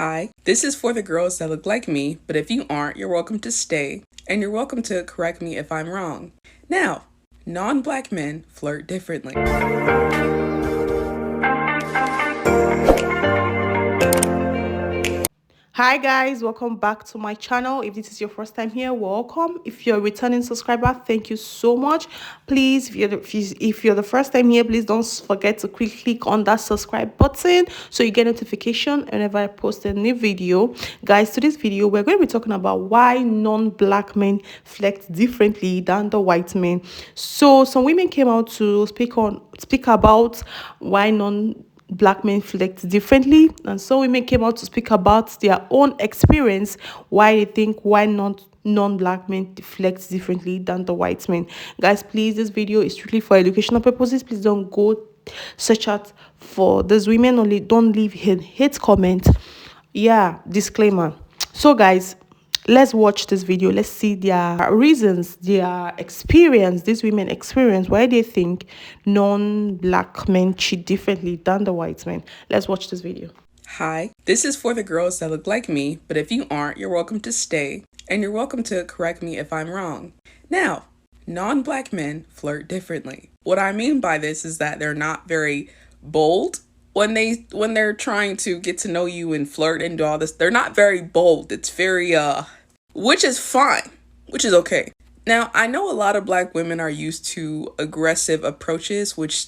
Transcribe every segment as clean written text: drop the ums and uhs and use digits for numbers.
Hi, this is for the girls that look like me, but if you aren't, you're welcome to stay, and you're welcome to correct me if I'm wrong. Now, non-black men flirt differently. Hi guys, welcome back to my channel. If this is your first time here, welcome. If you're a returning subscriber, thank you so much. Please, if you're the first time here, please don't forget to click on that subscribe button so you get notification whenever I post a new video. Guys, to this video we're going to be talking about why non-black men flirt differently than the white men. So some women came out to speak about why black men flirt differently, and so women came out to speak about their own experience, why they think why not non-black men flirt differently than the white men. Guys, please, this video is strictly for educational purposes. Please don't go search out for these women. Only don't leave hate comment. Yeah, disclaimer. So guys, let's watch this video. Let's see their reasons, their experience, these women experience, why they think non-black men cheat differently than the white men. Let's watch this video. Hi, this is for the girls that look like me, but if you aren't, you're welcome to stay, and you're welcome to correct me if I'm wrong. Now, non-black men flirt differently. What I mean by this is that they're not very bold when they're trying to get to know you and flirt and do all this. They're not very bold. It's very which is fine, which is okay. Now, I know a lot of black women are used to aggressive approaches, which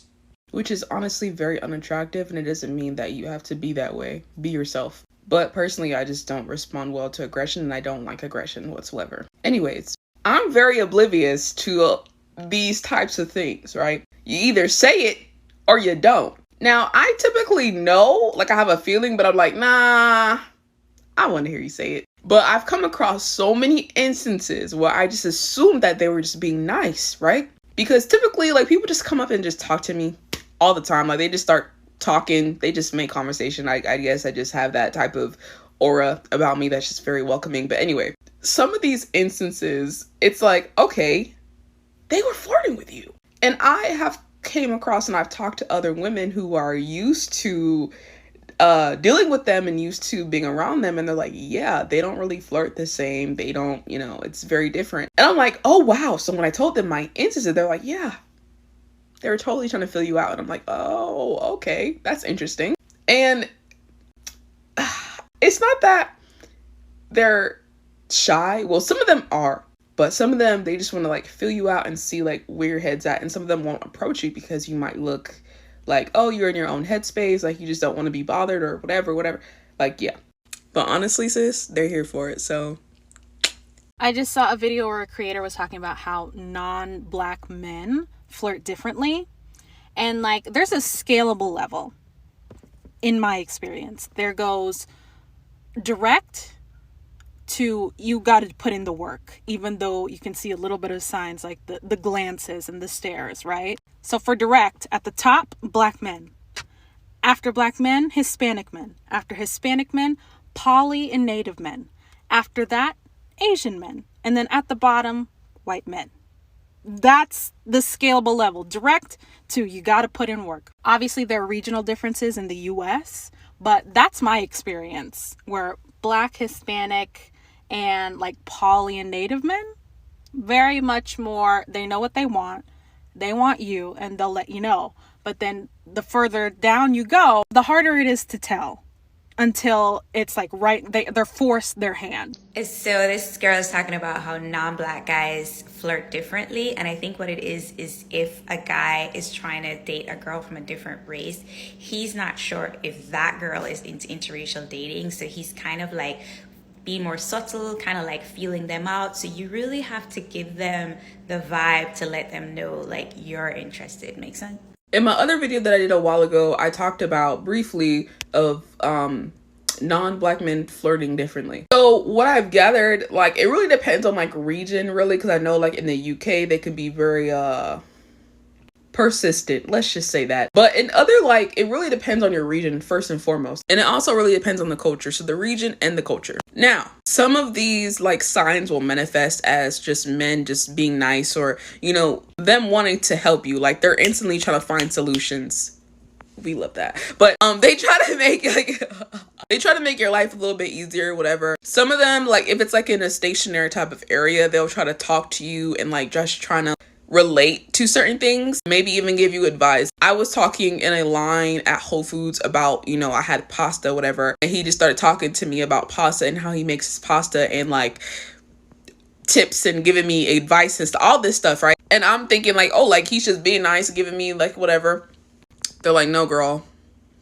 is honestly very unattractive, and it doesn't mean that you have to be that way. Be yourself. But personally, I just don't respond well to aggression, and I don't like aggression whatsoever. Anyways, I'm very oblivious to these types of things, right? You either say it or you don't. Now, I typically know, like I have a feeling, but I'm like, nah, I want to hear you say it. But I've come across so many instances where I just assumed that they were just being nice, right? Because typically, like, people just come up and just talk to me all the time. Like, they just start talking. They just make conversation. I guess I just have that type of aura about me that's just very welcoming. But anyway, some of these instances, it's like, okay, they were flirting with you. And I have came across and I've talked to other women who are used to dealing with them and used to being around them, and they're like, yeah, they don't really flirt the same. They don't, it's very different. And I'm like, oh wow. So when I told them my instances, they're like, yeah, they were totally trying to fill you out. And I'm like, oh, okay, that's interesting. And it's not that they're shy. Well, some of them are, but some of them, they just want to like fill you out and see like where your head's at. And some of them won't approach you because you might look like, oh, you're in your own headspace, like you just don't want to be bothered or whatever. Like, yeah. But honestly, sis, they're here for it. So I just saw a video where a creator was talking about how non-black men flirt differently. And like, there's a scalable level in my experience. There goes direct to you got to put in the work, even though you can see a little bit of signs like the glances and the stares, right? So for direct, at the top, black men. After black men, Hispanic men. After Hispanic men, poly and native men. After that, Asian men. And then at the bottom, white men. That's the scalable level. Direct to you got to put in work. Obviously, there are regional differences in the US, but that's my experience, where black, Hispanic, and like poly and native men, very much more, they know what they want you, and they'll let you know. But then the further down you go, the harder it is to tell until it's like they're forced their hand. So this girl is talking about how non-black guys flirt differently, and I think what it is if a guy is trying to date a girl from a different race, he's not sure if that girl is into interracial dating, so he's kind of like be more subtle, kind of like feeling them out. So you really have to give them the vibe to let them know like you're interested. Make sense? In my other video that I did a while ago, I talked about briefly of non-black men flirting differently. So what I've gathered, like, it really depends on like region, really, because I know like in the UK they can be very persistent, let's just say that. But in other, like, it really depends on your region first and foremost, and it also really depends on the culture. So the region and the culture. Now, some of these like signs will manifest as just men just being nice, or them wanting to help you, like they're instantly trying to find solutions We love that. But they try to make like they try to make your life a little bit easier, whatever. Some of them, like if it's like in a stationary type of area, they'll try to talk to you and like just trying to relate to certain things, maybe even give you advice. I was talking in a line at Whole Foods about, you know, I had pasta, whatever, and he just started talking to me about pasta and how he makes his pasta and like tips and giving me advice and all this stuff, right? And I'm thinking like, oh, like he's just being nice, giving me like whatever. They're like, no, girl,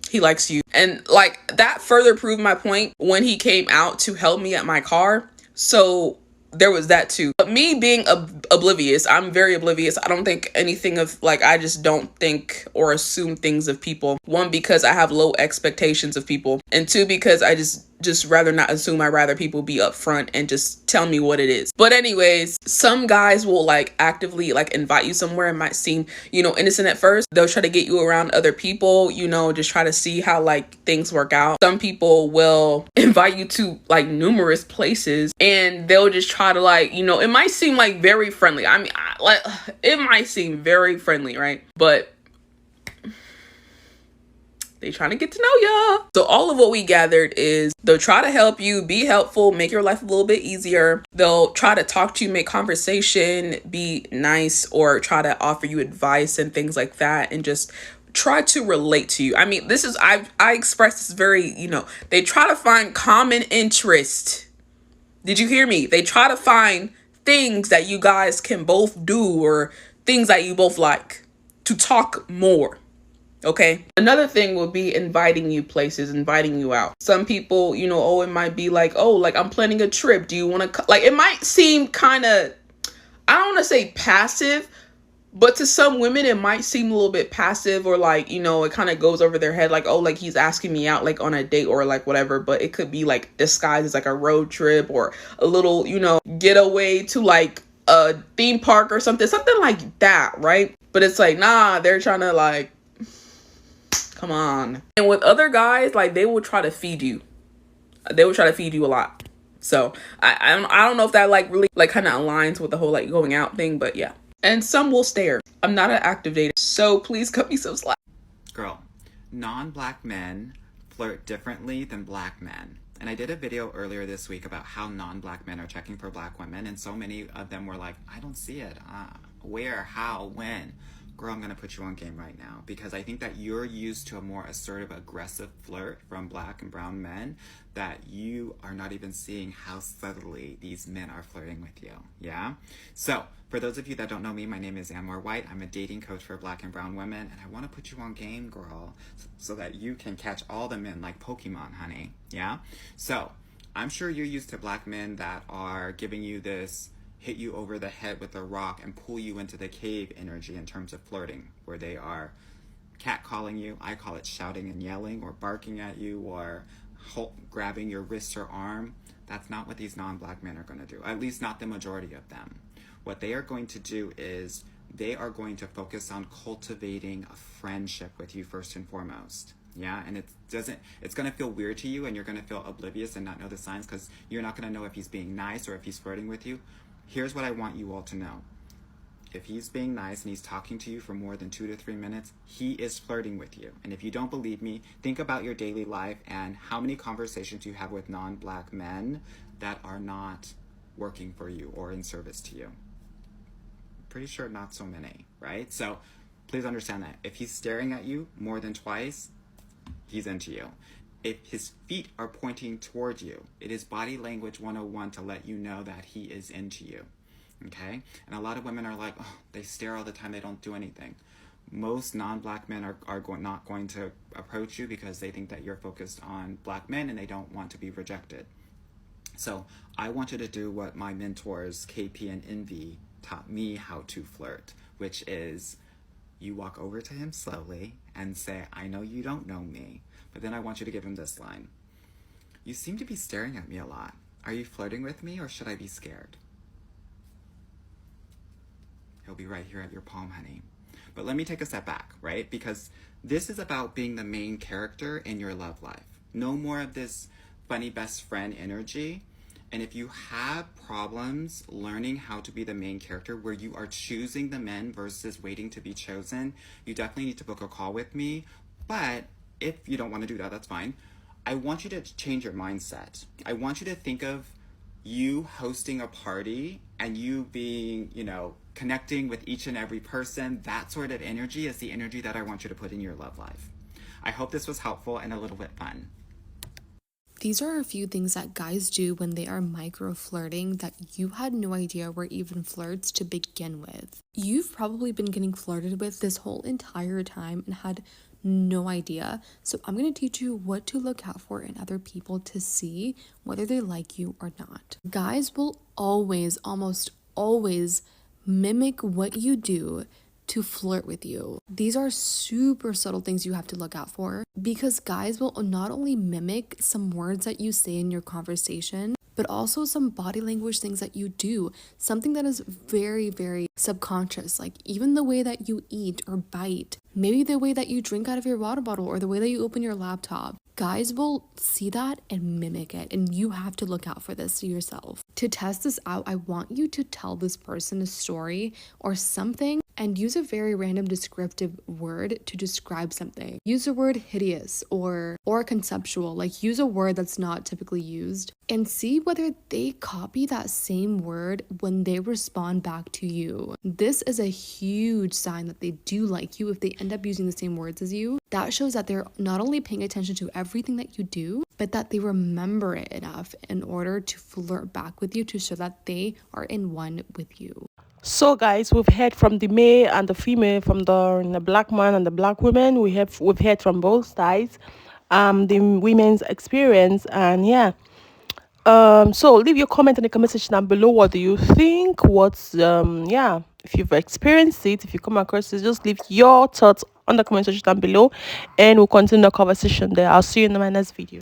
he likes you. And like that further proved my point when he came out to help me at my car. So there was that too. But me being oblivious, I'm very oblivious. I don't think anything of like, I just don't think or assume things of people. One, because I have low expectations of people. And two, because I just rather not assume. I rather people be upfront and just tell me what it is. But anyways, some guys will like actively like invite you somewhere. It might seem, you know, innocent at first. They'll try to get you around other people, you know, just try to see how like things work out. Some people will invite you to like numerous places and they'll just try to like, you know, it might seem like very friendly. I mean, like it might seem very friendly, right? But they trying to get to know ya. So all of what we gathered is they'll try to help you, be helpful, make your life a little bit easier. They'll try to talk to you, make conversation, be nice, or try to offer you advice and things like that, and just try to relate to you. I mean, this is, I express this very, you know, they try to find common interest. Did you hear me? They try to find things that you guys can both do or things that you both like to talk more. Okay. Another thing would be inviting you places, inviting you out. Some people, you know, oh, it might be like, oh, like I'm planning a trip. Do you want to, like, it might seem kind of, I don't want to say passive, but to some women, it might seem a little bit passive or like, you know, it kind of goes over their head like, oh, like he's asking me out like on a date or like whatever. But it could be like disguised as like a road trip or a little, you know, getaway to like a theme park or something like that. Right. But it's like, nah, they're trying to like, come on. And with other guys, like they will try to feed you. They will try to feed you a lot. So I don't know if that like really like kind of aligns with the whole like going out thing, but yeah. And some will stare. I'm not an active dater, so please cut me some slack. Girl, non-black men flirt differently than black men. And I did a video earlier this week about how non-black men are checking for black women, and so many of them were like, I don't see it. Where, how, when? Girl, I'm going to put you on game right now because I think that you're used to a more assertive, aggressive flirt from black and brown men that you are not even seeing how subtly these men are flirting with you. Yeah? So, for those of you that don't know me, my name is Anwar White. I'm a dating coach for black and brown women, and I want to put you on game, girl, so that you can catch all the men like Pokemon, honey. Yeah? So, I'm sure you're used to black men that are giving you this hit you over the head with a rock and pull you into the cave energy in terms of flirting, where they are catcalling you. I call it shouting and yelling, or barking at you, or grabbing your wrist or arm. That's not what these non-black men are going to do, at least not the majority of them. What they are going to do is they are going to focus on cultivating a friendship with you first and foremost. Yeah, and it's going to feel weird to you, and you're going to feel oblivious and not know the signs because you're not going to know if he's being nice or if he's flirting with you. Here's what I want you all to know. If he's being nice and he's talking to you for more than 2 to 3 minutes, he is flirting with you. And if you don't believe me, think about your daily life and how many conversations you have with non-black men that are not working for you or in service to you. Pretty sure not so many, right? So please understand that. If he's staring at you more than twice, he's into you. If his feet are pointing towards you, it is body language 101 to let you know that he is into you, okay? And a lot of women are like, oh, they stare all the time, they don't do anything. Most non-black men are not going to approach you because they think that you're focused on black men and they don't want to be rejected. So I want you to do what my mentors, KP and Envy, taught me how to flirt, which is you walk over to him slowly and say, I know you don't know me, but then I want you to give him this line. You seem to be staring at me a lot. Are you flirting with me or should I be scared? He'll be right here at your palm, honey. But let me take a step back, right? Because this is about being the main character in your love life. No more of this funny best friend energy. And if you have problems learning how to be the main character where you are choosing the men versus waiting to be chosen, you definitely need to book a call with me. But if you don't want to do that, that's fine. I want you to change your mindset. I want you to think of you hosting a party and you being, connecting with each and every person. That sort of energy is the energy that I want you to put in your love life. I hope this was helpful and a little bit fun. These are a few things that guys do when they are micro-flirting that you had no idea were even flirts to begin with. You've probably been getting flirted with this whole entire time and had no idea. So I'm going to teach you what to look out for in other people to see whether they like you or not. Guys will always, almost always, mimic what you do to flirt with you. These are super subtle things you have to look out for, because guys will not only mimic some words that you say in your conversation, but also some body language things that you do, something that is very, very subconscious, like even the way that you eat or bite, maybe the way that you drink out of your water bottle or the way that you open your laptop. Guys will see that and mimic it, and you have to look out for this yourself. To test this out, I want you to tell this person a story or something and use a very random descriptive word to describe something. Use the word hideous or conceptual, like use a word that's not typically used, and see whether they copy that same word when they respond back to you. This is a huge sign that they do like you if they end up using the same words as you. That shows that they're not only paying attention to everything that you do, but that they remember it enough in order to flirt back with you to show that they are in one with you. So guys, we've heard from the male and the female, from the black man and the black woman. We've heard from both sides, the women's experience, and yeah. So leave your comment in the comment section down below. What do you think? What's if you've experienced it, if you come across it, just leave your thoughts on the comment section down below, and we'll continue the conversation there. I'll see you in my next video.